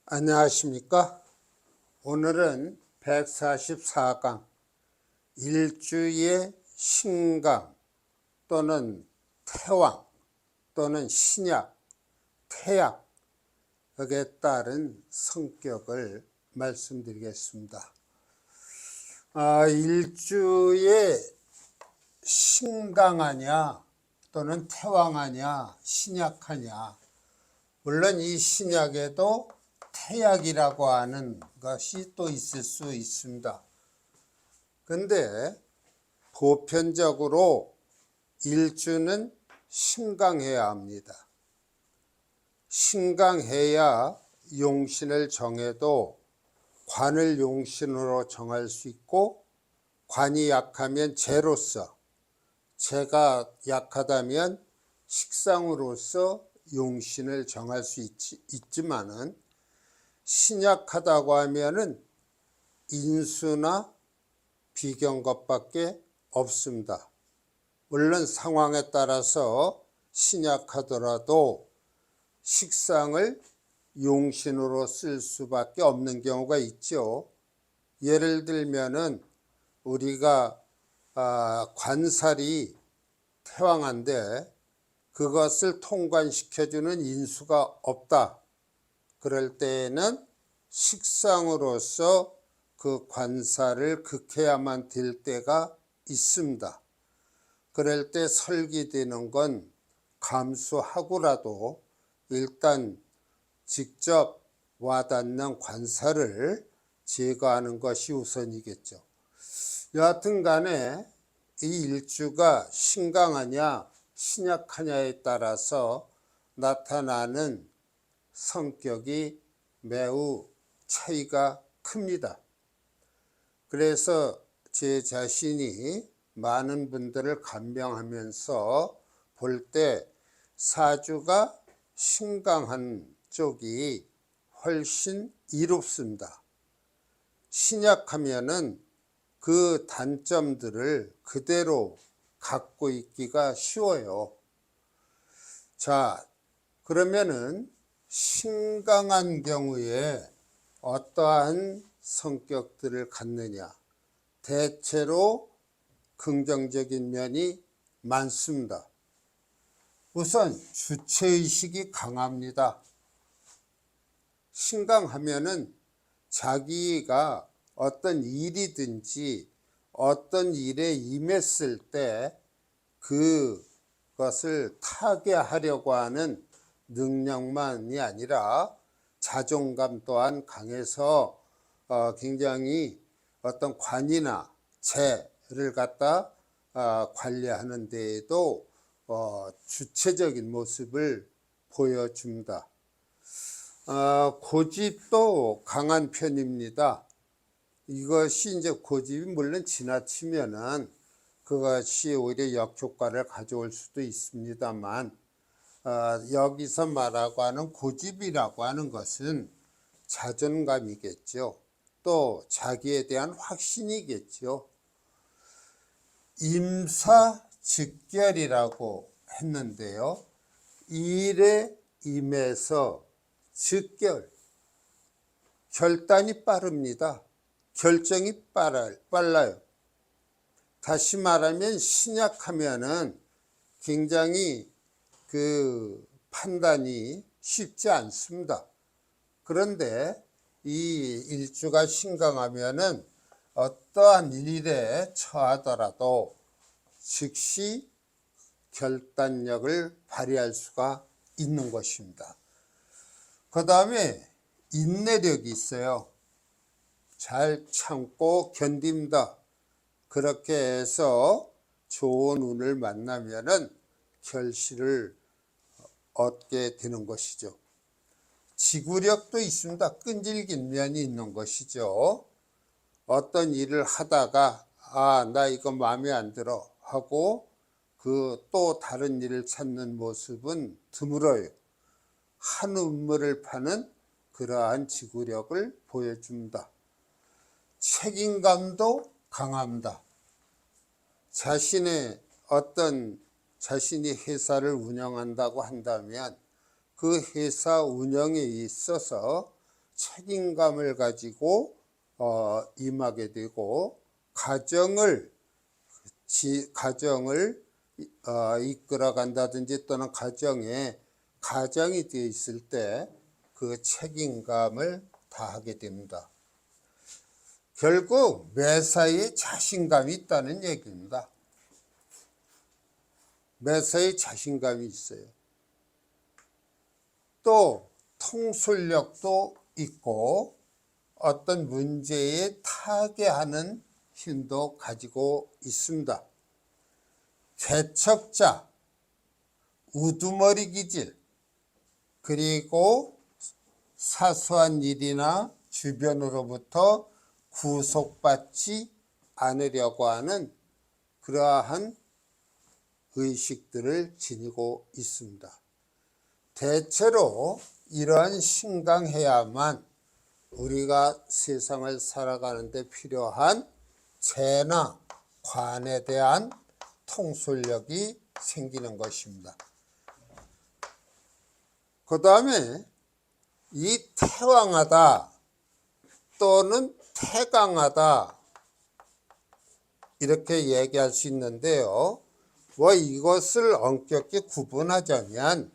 안녕하십니까? 오늘은 144강 일주의 신강 또는 태왕 또는 신약, 태약에 따른 성격을 말씀드리겠습니다. 일주의 신강하냐 또는 태왕하냐 신약하냐, 물론 이 신약에도 태약이라고 하는 것이 또 있을 수 있습니다. 근데 보편적으로 일주는 신강해야 합니다. 신강해야 용신을 정해도 관을 용신으로 정할 수 있고, 관이 약하면 재로서, 재가 약하다면 식상으로서 용신을 정할 수 있지만은, 신약하다고 하면은 인수나 비견 것밖에 없습니다. 물론 상황에 따라서 신약하더라도 식상을 용신으로 쓸 수밖에 없는 경우가 있죠. 예를 들면은 우리가 관살이 태왕한데 그것을 통관시켜주는 인수가 없다. 그럴 때에는 식상으로서 그 관살을 극해야만 될 때가 있습니다. 그럴 때 설기되는 건 감수하고라도 일단 직접 와닿는 관살을 제거하는 것이 우선이겠죠. 여하튼 간에 이 일주가 신강하냐 신약하냐에 따라서 나타나는 성격이 매우 차이가 큽니다. 그래서 제 자신이 많은 분들을 감명하면서 볼 때 사주가 신강한 쪽이 훨씬 이롭습니다. 신약하면은 그 단점들을 그대로 갖고 있기가 쉬워요. 자, 그러면은 신강한 경우에 어떠한 성격들을 갖느냐? 대체로 긍정적인 면이 많습니다. 우선 주체의식이 강합니다. 신강하면은 자기가 어떤 일이든지 어떤 일에 임했을 때 그것을 타개하려고 하는 능력만이 아니라 자존감 또한 강해서 굉장히 어떤 관이나 재를 갖다 관리하는 데에도 주체적인 모습을 보여줍니다. 고집도 강한 편입니다. 이것이 이제 고집이 물론 지나치면은 그것이 오히려 역효과를 가져올 수도 있습니다만, 여기서 말하고 하는 고집이라고 하는 것은 자존감이겠죠. 또 자기에 대한 확신이겠죠. 임사즉결이라고 했는데요. 일에 임해서 즉결, 결단이 빠릅니다. 결정이 빨라요. 다시 말하면 신약하면은 굉장히 그 판단이 쉽지 않습니다. 그런데 이 일주가 신강하면은 어떠한 일에 처하더라도 즉시 결단력을 발휘할 수가 있는 것입니다. 그 다음에 인내력이 있어요. 잘 참고 견딘다. 그렇게 해서 좋은 운을 만나면은 결실을 얻게 되는 것이죠. 지구력도 있습니다. 끈질긴 면이 있는 것이죠. 어떤 일을 하다가 나 이거 마음에 안 들어 하고 그 또 다른 일을 찾는 모습은 드물어요. 한 우물을 파는 그러한 지구력을 보여줍니다. 책임감도 강합니다. 자신이 회사를 운영한다고 한다면 그 회사 운영에 있어서 책임감을 가지고 임하게 되고 가정을 이끌어 간다든지 또는 가정이 되어 있을 때 그 책임감을 다하게 됩니다. 결국 매사에 자신감이 있다는 얘기입니다. 매사에 자신감이 있어요. 또 통솔력도 있고 어떤 문제에 타개하는 힘도 가지고 있습니다. 개척자, 우두머리 기질, 그리고 사소한 일이나 주변으로부터 구속받지 않으려고 하는 그러한 의식들을 지니고 있습니다. 대체로 이러한 신강해야만 우리가 세상을 살아가는 데 필요한 재나 관에 대한 통솔력이 생기는 것입니다. 그 다음에 이 태왕하다 또는 태강하다 이렇게 얘기할 수 있는데요. 이것을 엄격히 구분하자면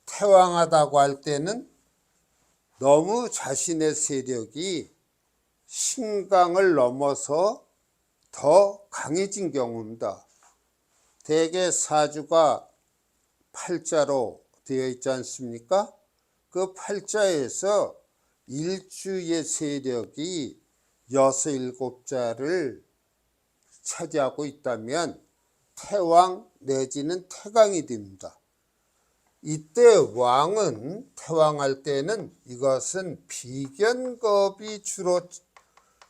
태왕하다고 할 때는 너무 자신의 세력이 신강을 넘어서 더 강해진 경우입니다. 대개 사주가 팔자로 되어 있지 않습니까? 그 팔자에서 일주의 세력이 6, 7자를 차지하고 있다면 태왕 내지는 태강이 됩니다. 이때 왕은 태왕할 때는 이것은 비견겁이 주로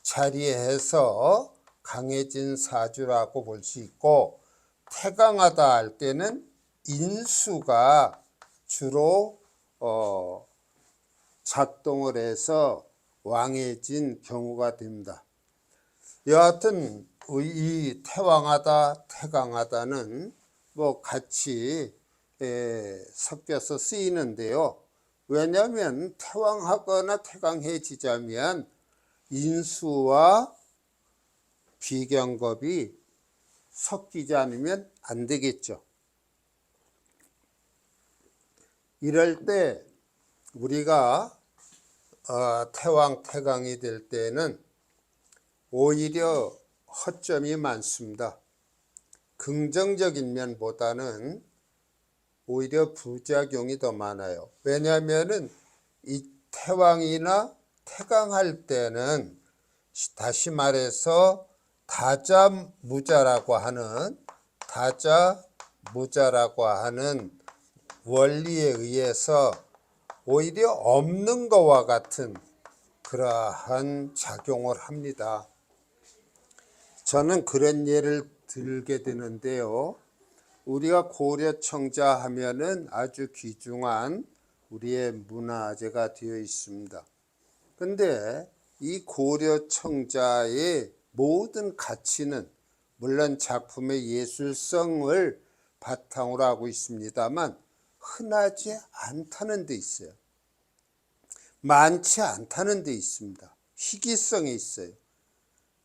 자리해서 강해진 사주라고 볼 수 있고, 태강하다 할 때는 인수가 주로 작동을 해서 왕해진 경우가 됩니다. 여하튼 이 태왕하다, 태강하다는 같이 섞여서 쓰이는데요. 왜냐하면 태왕하거나 태강해지자면 인수와 비견겁이 섞이지 않으면 안 되겠죠. 이럴 때 우리가 태왕, 태강이 될 때는 오히려 허점이 많습니다. 긍정적인 면보다는 오히려 부작용이 더 많아요. 왜냐하면 이 태왕이나 태강할 때는 다시 말해서 다자무자라고 하는 원리에 의해서 오히려 없는 것과 같은 그러한 작용을 합니다. 저는 그런 예를 들게 되는데요. 우리가 고려청자 하면은 아주 귀중한 우리의 문화재가 되어 있습니다. 근데 이 고려청자의 모든 가치는 물론 작품의 예술성을 바탕으로 하고 있습니다만 흔하지 않다는 데 있어요. 많지 않다는 데 있습니다. 희귀성이 있어요.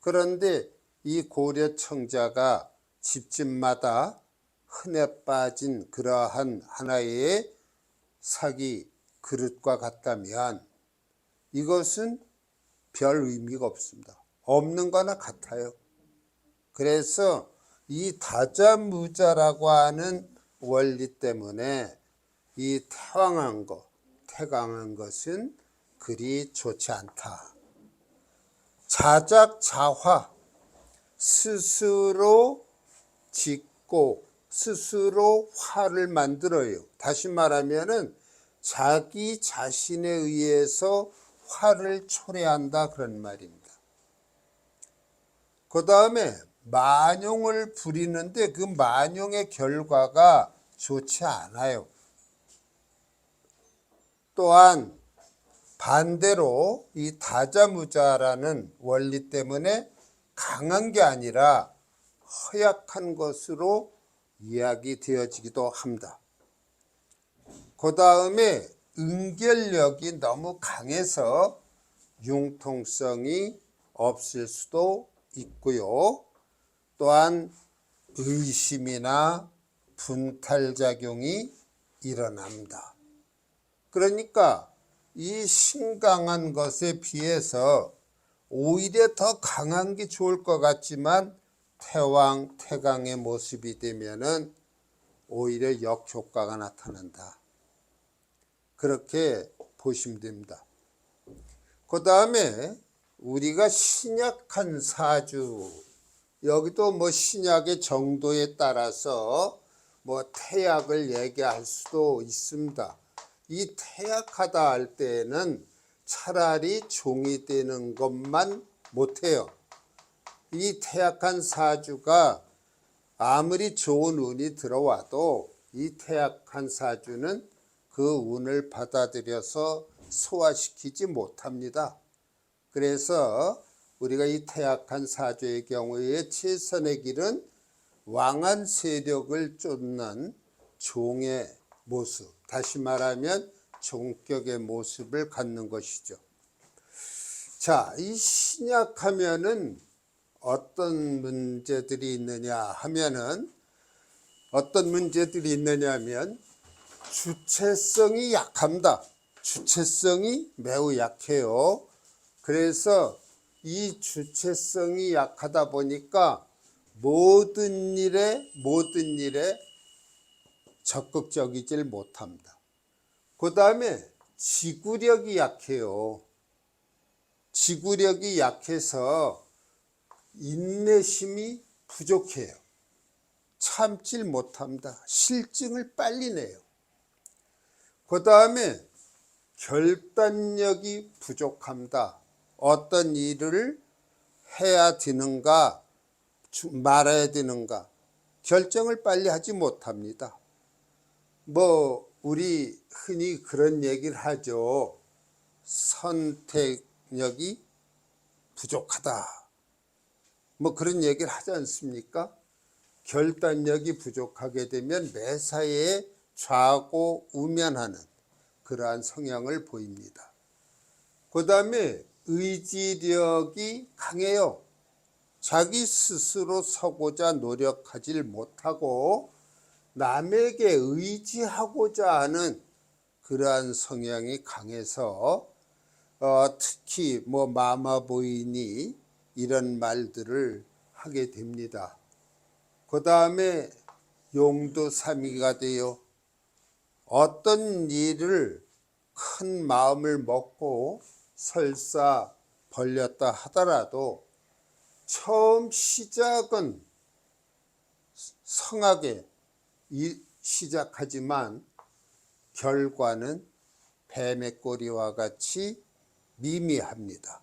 그런데 이 고려청자가 집집마다 흔해 빠진 그러한 하나의 사기 그릇과 같다면 이것은 별 의미가 없습니다. 없는 거나 같아요. 그래서 이 다자무자라고 하는 원리 때문에 이 태왕한 것, 태강한 것은 그리 좋지 않다. 자작자화, 스스로 짓고 스스로 화를 만들어요. 다시 말하면은 자기 자신에 의해서 화를 초래한다 그런 말입니다. 그 다음에 만용을 부리는데 그 만용의 결과가 좋지 않아요. 또한 반대로 이 다자무자라는 원리 때문에 강한 게 아니라 허약한 것으로 이야기되어지기도 합니다. 그 다음에 응결력이 너무 강해서 융통성이 없을 수도 있고요. 또한 의심이나 분탈작용이 일어납니다. 그러니까 이 신강한 것에 비해서 오히려 더 강한 게 좋을 것 같지만 태왕, 태강의 모습이 되면은 오히려 역효과가 나타난다. 그렇게 보시면 됩니다. 그 다음에 우리가 신약한 사주, 여기도 뭐 신약의 정도에 따라서 뭐 태약을 얘기할 수도 있습니다. 이 태약하다 할 때에는 차라리 종이 되는 것만 못해요. 이 태약한 사주가 아무리 좋은 운이 들어와도 이 태약한 사주는 그 운을 받아들여서 소화시키지 못합니다. 그래서 우리가 이 태약한 사주의 경우에 최선의 길은 왕한 세력을 쫓는 종의 모습, 다시 말하면 종격의 모습을 갖는 것이죠. 자, 이 신약하면은 어떤 문제들이 있느냐 하면은, 어떤 문제들이 있느냐 하면 주체성이 약합니다. 주체성이 매우 약해요. 그래서 이 주체성이 약하다 보니까 모든 일에 적극적이질 못합니다. 그 다음에 지구력이 약해요. 지구력이 약해서 인내심이 부족해요. 참질 못합니다. 실증을 빨리 내요. 그 다음에 결단력이 부족합니다. 어떤 일을 해야 되는가 말아야 되는가 결정을 빨리 하지 못합니다. 뭐 우리 흔히 그런 얘기를 하죠. 선택력이 부족하다. 뭐 그런 얘기를 하지 않습니까? 결단력이 부족하게 되면 매사에 좌고우면하는 그러한 성향을 보입니다. 그 다음에 의지력이 강해요. 자기 스스로 서고자 노력하지 못하고 남에게 의지하고자 하는 그러한 성향이 강해서 특히 뭐 마마보이니 이런 말들을 하게 됩니다. 그 다음에 용두사미가 되어 어떤 일을 큰 마음을 먹고 설사 벌렸다 하더라도 처음 시작은 성하게 시작하지만 결과는 뱀의 꼬리와 같이 미미합니다.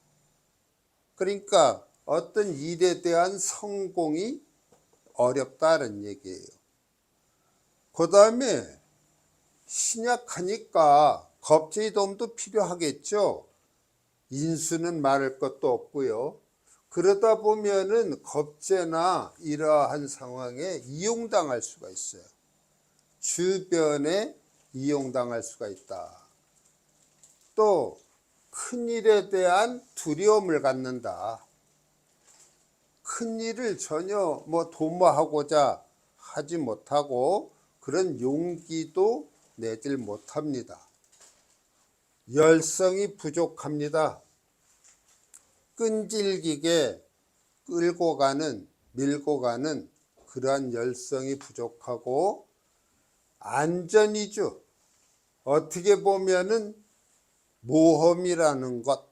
그러니까 어떤 일에 대한 성공이 어렵다는 얘기예요. 그 다음에 신약하니까 겁제의 도움도 필요하겠죠. 인수는 말할 것도 없고요. 그러다 보면은 겁제나 이러한 상황에 이용당할 수가 있어요. 주변에 이용당할 수가 있다. 또 큰일에 대한 두려움을 갖는다. 큰일을 전혀 뭐 도모하고자 하지 못하고 그런 용기도 내질 못합니다. 열성이 부족합니다. 끈질기게 끌고 가는, 밀고 가는 그러한 열성이 부족하고 안전이죠. 어떻게 보면은 모험이라는 것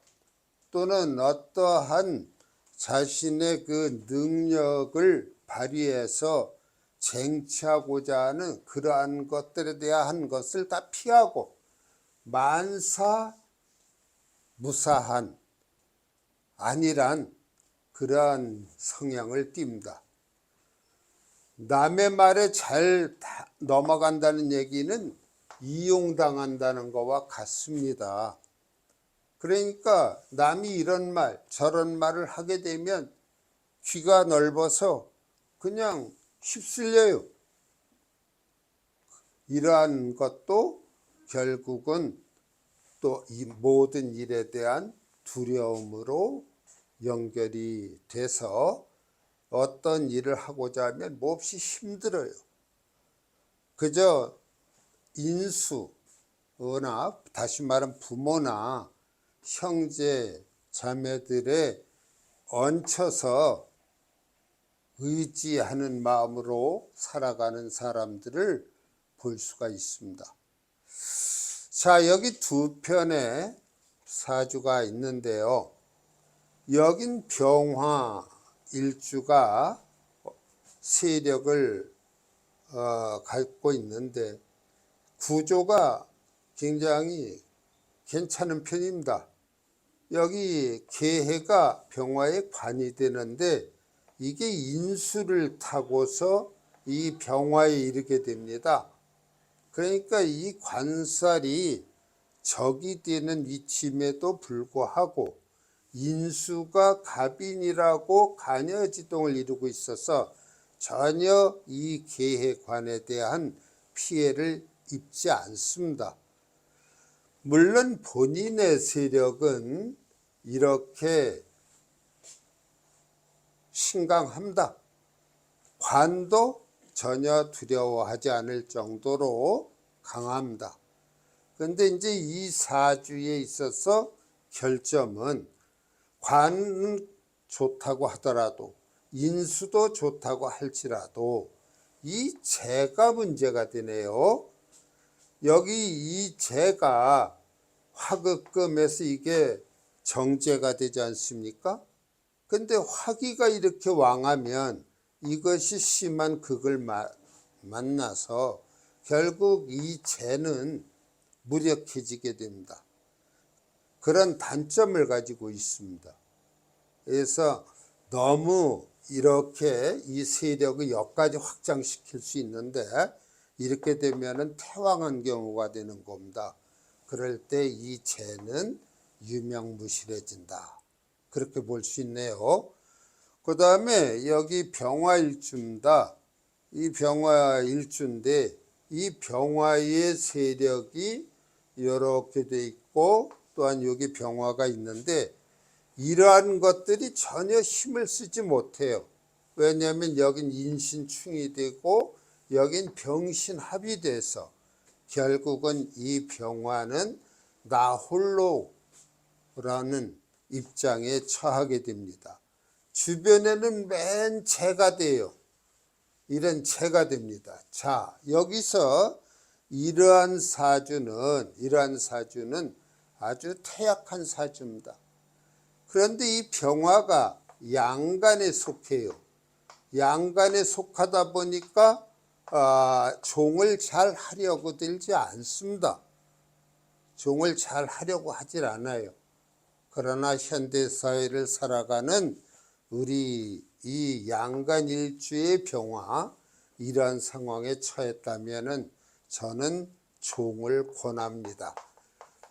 또는 어떠한 자신의 그 능력을 발휘해서 쟁취하고자 하는 그러한 것들에 대한 것을 다 피하고 만사무사한 안일한 그러한 성향을 띱니다. 남의 말에 잘 넘어간다는 얘기는 이용당한다는 것과 같습니다. 그러니까 남이 이런 말 저런 말을 하게 되면 귀가 넓어서 그냥 휩쓸려요. 이러한 것도 결국은 또 이 모든 일에 대한 두려움으로 연결이 돼서 어떤 일을 하고자 하면 몹시 힘들어요. 그저 인수나 다시 말하면 부모나 형제 자매들에 얹혀서 의지하는 마음으로 살아가는 사람들을 볼 수가 있습니다. 자, 여기 두 편의 사주가 있는데요. 여긴 병화 일주가 세력을 갖고 있는데 구조가 굉장히 괜찮은 편입니다. 여기 계해가 병화에 관이 되는데 이게 인수를 타고서 이 병화에 이르게 됩니다. 그러니까 이 관살이 적이 되는 위치임에도 불구하고 인수가 갑인이라고 간여지동을 이루고 있어서 전혀 이 계해관에 대한 피해를 입지 않습니다. 물론 본인의 세력은 이렇게 신강합니다. 관도 전혀 두려워하지 않을 정도로 강합니다. 그런데 이제 이 사주에 있어서 결점은 관은 좋다고 하더라도 인수도 좋다고 할지라도 이 재가 문제가 되네요. 여기 이 재가 화극금에서 이게 정제가 되지 않습니까? 근데 화기가 이렇게 왕하면 이것이 심한 극을 만나서 결국 이 재는 무력해지게 됩니다. 그런 단점을 가지고 있습니다. 그래서 너무 이렇게 이 세력을 여기까지 확장시킬 수 있는데 이렇게 되면은 태왕한 경우가 되는 겁니다. 그럴 때 이 재는 유명무실해진다. 그렇게 볼 수 있네요. 그 다음에 여기 병화일주입니다. 이 병화일주인데 이 병화의 세력이 이렇게 돼 있고 또한 여기 병화가 있는데 이러한 것들이 전혀 힘을 쓰지 못해요. 왜냐하면 여긴 인신충이 되고 여긴 병신합이 돼서 결국은 이 병화는 나 홀로라는 입장에 처하게 됩니다. 주변에는 맨 재가 돼요. 이런 재가 됩니다. 자, 여기서 이러한 사주는 아주 태약한 사주입니다. 그런데 이 병화가 양간에 속해요. 양간에 속하다 보니까 종을 잘 하려고 들지 않습니다. 종을 잘 하려고 하질 않아요. 그러나 현대사회를 살아가는 우리 이 양간일주의 병화 이러한 상황에 처했다면 저는 종을 권합니다.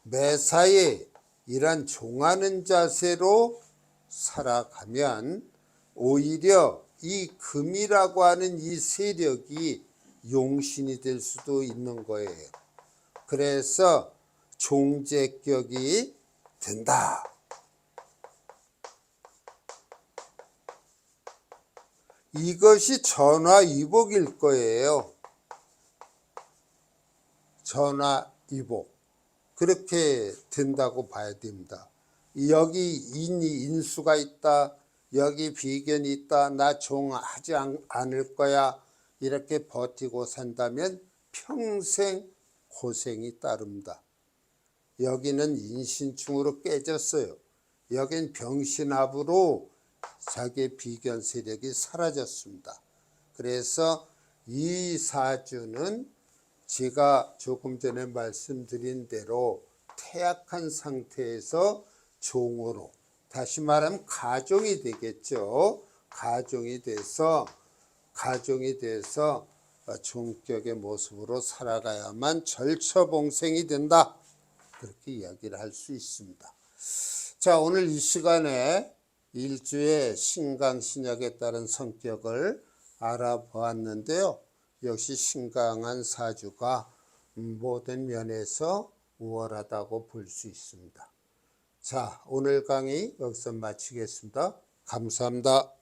매사에 이런 종하는 자세로 살아가면 오히려 이 금이라고 하는 이 세력이 용신이 될 수도 있는 거예요. 그래서 종제격이 된다. 이것이 전화위복일 거예요. 전화위복. 그렇게 된다고 봐야 됩니다. 여기 인수가 있다. 여기 비견이 있다. 나 종하지 않을 거야. 이렇게 버티고 산다면 평생 고생이 따릅니다. 여기는 인신충으로 깨졌어요. 여긴 병신합으로 자기의 비견 세력이 사라졌습니다. 그래서 이 사주는 제가 조금 전에 말씀드린 대로 태약한 상태에서 종으로, 다시 말하면 가종이 되겠죠. 가종이 돼서 종격의 모습으로 살아가야만 절처봉생이 된다. 그렇게 이야기를 할 수 있습니다. 자, 오늘 이 시간에 일주의 신강신약에 따른 성격을 알아보았는데요. 역시 신강한 사주가 모든 면에서 우월하다고 볼 수 있습니다. 자, 오늘 강의 여기서 마치겠습니다. 감사합니다.